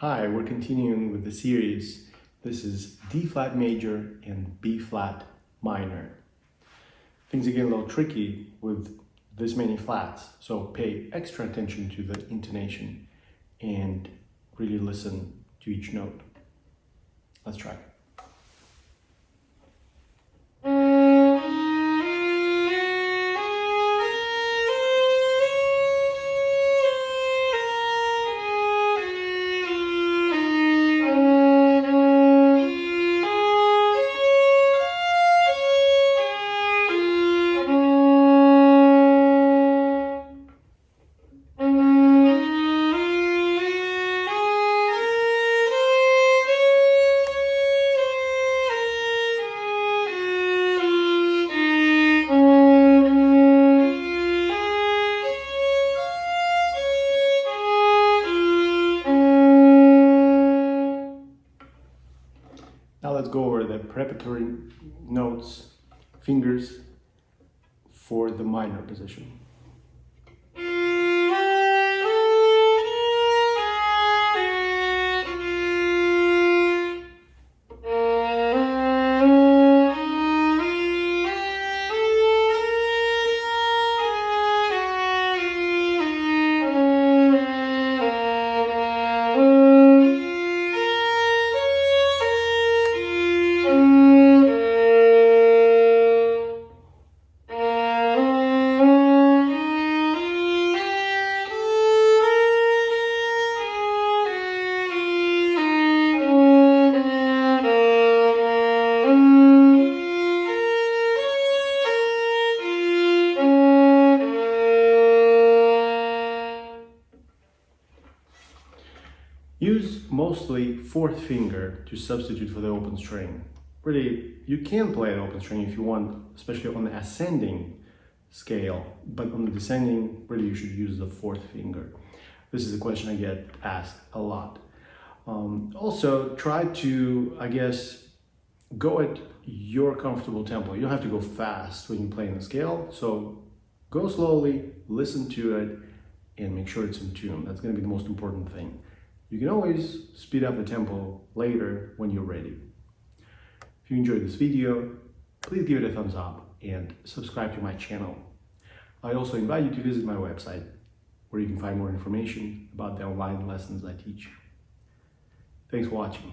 Hi, we're continuing with the series. This is D flat major and B flat minor. Things are getting a little tricky with this many flats, so pay extra attention to the intonation and really listen to each note. Let's try. Now let's go over the preparatory notes, fingers for the minor position. Use mostly fourth finger to substitute for the open string. Really, you can play an open string if you want, especially on the ascending scale, but on the descending, really you should use the fourth finger. This is a question I get asked a lot. Also, try to, go at your comfortable tempo. You don't have to go fast when you play in the scale, so go slowly, listen to it, and make sure it's in tune. That's going to be the most important thing. You can always speed up the tempo later when you're ready. If you enjoyed this video, please give it a thumbs up and subscribe to my channel. I also invite you to visit my website, where you can find more information about the online lessons I teach. Thanks for watching.